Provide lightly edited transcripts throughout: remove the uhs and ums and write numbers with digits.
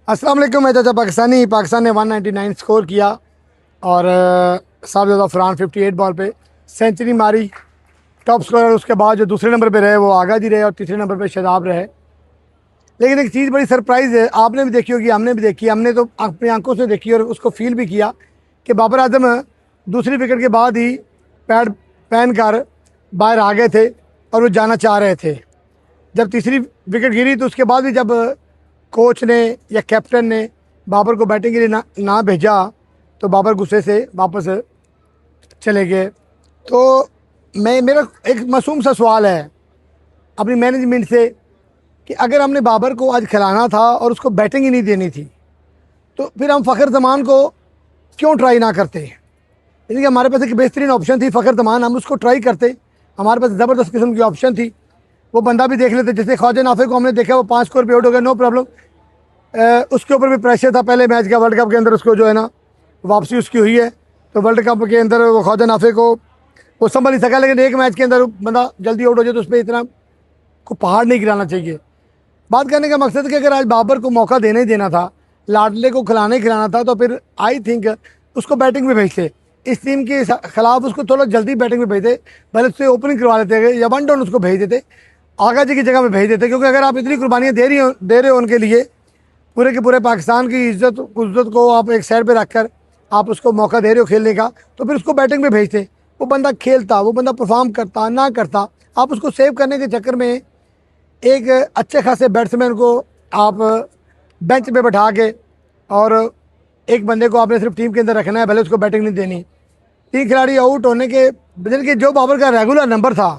अस्सलाम वालेकुम। मैं चाचा पाकिस्तान ने 199 स्कोर किया और साबित फरहान 58 बॉल पे सेंचुरी मारी। टॉप स्कोरर उसके बाद जो दूसरे नंबर पे रहे वो आगा जी रहे और तीसरे नंबर पे शादाब रहे। लेकिन एक चीज़ बड़ी सरप्राइज़ है, आपने भी देखी होगी, हमने भी देखी, हमने तो अपनी आंखों से देखी और उसको फील भी किया कि बाबर आजम दूसरी विकेट के बाद ही पैड पहन कर बाहर आ गए थे और वो जाना चाह रहे थे। जब तीसरी विकेट गिरी तो उसके बाद भी जब कोच ने या कैप्टन ने बाबर को बैटिंग के लिए ना भेजा तो बाबर गुस्से से वापस चले गए। तो मेरा एक मासूम सा सवाल है अपनी मैनेजमेंट से कि अगर हमने बाबर को आज खिलाना था और उसको बैटिंग ही नहीं देनी थी तो फिर हम फ़खर जमान को क्यों ट्राई ना करते। यानी कि हमारे पास एक बेहतरीन ऑप्शन थी फ़खर जमान, हम उसको ट्राई करते। हमारे पास ज़बरदस्त किस्म की ऑप्शन थी, वो बंदा भी देख लेते। जैसे ख्वाजा नाफे को हमने देखा, वो 5 स्कोर पे आउट हो गया, नो प्रॉब्लम। उसके ऊपर भी प्रेशर था पहले मैच का, वर्ल्ड कप के अंदर उसको जो है ना वापसी उसकी हुई है, तो वर्ल्ड कप के अंदर वो ख्वाजा नाफे को वो संभल नहीं सका। लेकिन एक मैच के अंदर बंदा जल्दी आउट हो जाए तो उस पर इतना को पहाड़ नहीं गिराना चाहिए। बात करने का मकसद कि अगर आज बाबर को मौका देना ही देना था, लाडले को खिलाना ही खिलाना था, तो फिर आई थिंक उसको बैटिंग में भेजते। इस टीम के खिलाफ उसको थोड़ा जल्दी बैटिंग में भेजते, पहले उससे ओपनिंग करवा लेते या 1 डाउन उसको भेज देते, आगा जी की जगह में भेज देते। क्योंकि अगर आप इतनी कुर्बानियाँ दे रहे हो उनके लिए, पूरे के पूरे पाकिस्तान की इज्जत को आप एक साइड पे रखकर आप उसको मौका दे रहे हो खेलने का, तो फिर उसको बैटिंग में भेजते। वो बंदा खेलता, वो बंदा परफॉर्म करता ना करता, आप उसको सेव करने के चक्कर में एक अच्छे खासे बैट्समैन को आप बेंच पे बैठा के और एक बंदे को आपने सिर्फ टीम के अंदर रखना है, भले उसको बैटिंग नहीं देनी। 3 खिलाड़ी आउट होने के बदल के जो बाबर का रेगुलर नंबर था,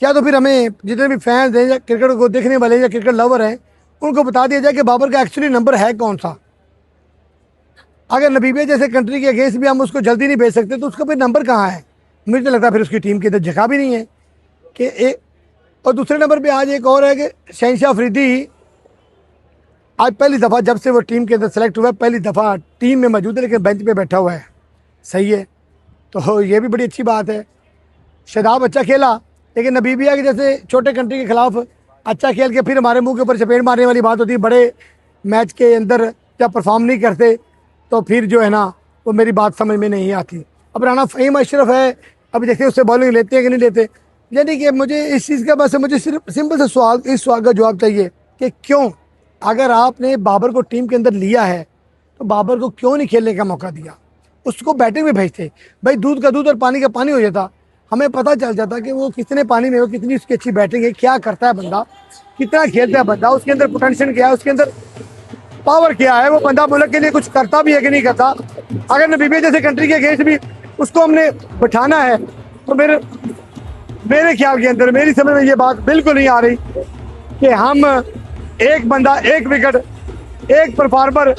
क्या तो फिर हमें जितने भी फैंस हैं या क्रिकेट को देखने वाले या क्रिकेट लवर हैं उनको बता दिया जाए कि बाबर का एक्चुअली नंबर है कौन सा। अगर नबीबिया जैसे कंट्री के अगेंस्ट भी हम उसको जल्दी नहीं भेज सकते तो उसका फिर नंबर कहाँ है। मुझे तो लगता है फिर उसकी टीम के अंदर जगह भी नहीं है कि एक। और दूसरे नंबर पे आज एक और है कि शहनशाह अफरीदी आज पहली दफ़ा जब से वो टीम के अंदर सेलेक्ट हुआ है, पहली दफ़ा टीम में मौजूद है लेकिन बेंच पे बैठा हुआ है। सही है, तो ये भी बड़ी अच्छी बात है। शादाब अच्छा खेला, लेकिन नबीबिया के जैसे छोटे कंट्री के खिलाफ अच्छा खेल के फिर हमारे मुंह के ऊपर चपेट मारने वाली बात होती है। बड़े मैच के अंदर जब परफॉर्म नहीं करते तो फिर जो है ना वो मेरी बात समझ में नहीं आती। अब राना फ़हीम अशरफ है, अभी देखते हैं उससे बॉलिंग लेते हैं कि नहीं लेते। यानी कि मुझे इस चीज़ का बस मुझे सिर्फ सिंपल सा सवाल, इस सवाल का जवाब चाहिए कि क्यों, अगर आपने बाबर को टीम के अंदर लिया है तो बाबर को क्यों नहीं खेलने का मौका दिया, उसको बैटिंग में भेजते। भाई दूध का दूध और पानी का पानी हो जाता, हमें पता चल जाता कि वो कितने पानी में, वो कितनी उसकी अच्छी बैटिंग है, क्या करता है बंदा, कितना खेलता है बंदा, उसके अंदर पोटेंशियल क्या है, उसके अंदर पावर क्या है, वो बंदा मुल्क के लिए कुछ करता भी है कि नहीं करता। अगर नबीबिया जैसे कंट्री के अगेंस्ट भी उसको हमने बिठाना है तो मेरे ख्याल के अंदर मेरी समझ में ये बात बिल्कुल नहीं आ रही कि हम एक बंदा, एक विकेट, एक परफॉर्मर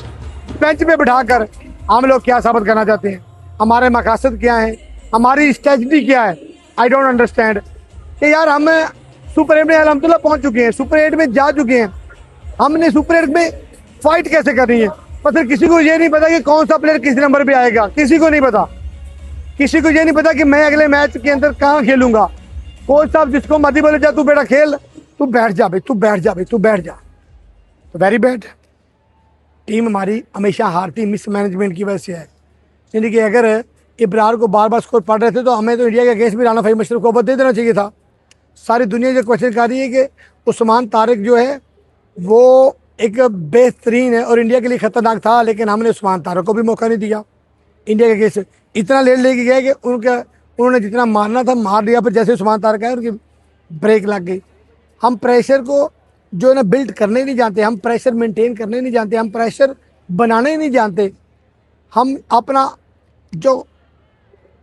बेंच पे बिठाकर हम लोग क्या साबित करना चाहते हैं, हमारे मकासद क्या हैं, हमारी स्ट्रेटजी क्या है। आई डोंट अंडरस्टैंड कि यार हम सुपर 8 में अल्हम्दुलिल्लाह पहुंच चुके हैं, सुपर 8 में जा चुके हैं, हमने सुपर 8 में फाइट कैसे करनी है। पर फिर किसी को ये नहीं पता कि कौन सा प्लेयर किस नंबर पे आएगा, किसी को नहीं पता। किसी को ये नहीं पता कि मैं अगले मैच के अंदर कहाँ खेलूंगा। कोच साहब जिसको मर्जी बोले जा तू बेटा खेल, तू बैठ जा भाई, तू बैठ जा भाई, तू बैठ जा। तो वेरी बैड। टीम हमारी हमेशा हारती मिसमैनेजमेंट की वजह से है। यानी कि अगर इब्रार को बार बार स्कोर पड़ रहे थे तो हमें तो इंडिया के अगेंस्ट भी राना फ़हीम अशरफ को ओवर दे देना चाहिए था। सारी दुनिया ये क्वेश्चन कर रही है कि उस्मान तारिक जो है वो एक बेहतरीन है और इंडिया के लिए ख़तरनाक था, लेकिन हमने उस्मान तारिक को भी मौका नहीं दिया। इंडिया के अगेंस्ट इतना लेके गया कि उन्होंने जितना मारना था मार दिया, फिर जैसे उस्मान तारिक आए उनकी ब्रेक लग गई। हम प्रेशर को जो है ना बिल्ड करने नहीं जानते, हम प्रेशर मेंटेन करने नहीं जानते, हम प्रेशर बनाने नहीं जानते। हम अपना जो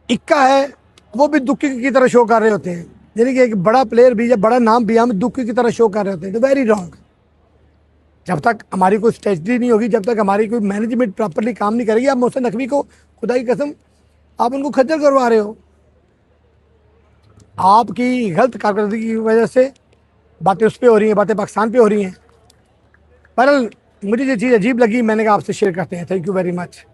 इक्का है वो भी दुक्की की तरह शो कर रहे होते हैं। यानी कि एक बड़ा प्लेयर भी या बड़ा नाम भी हम दुक्की की तरह शो कर रहे होते हैं। तो वेरी रॉन्ग। जब तक हमारी कोई स्ट्रेटजी नहीं होगी, जब तक हमारी कोई मैनेजमेंट प्रॉपरली काम नहीं करेगी, आप मोहसिन नकवी को खुदा की कसम आप उनको खज्जल करवा रहे हो। आपकी गलत कारकर्दगी की वजह से बातें उस पर हो रही हैं, बातें पाकिस्तान पे हो रही हैं। पर मुझे ये चीज़ अजीब लगी, मैंने कहा आपसे शेयर करते हैं। Thank you very much.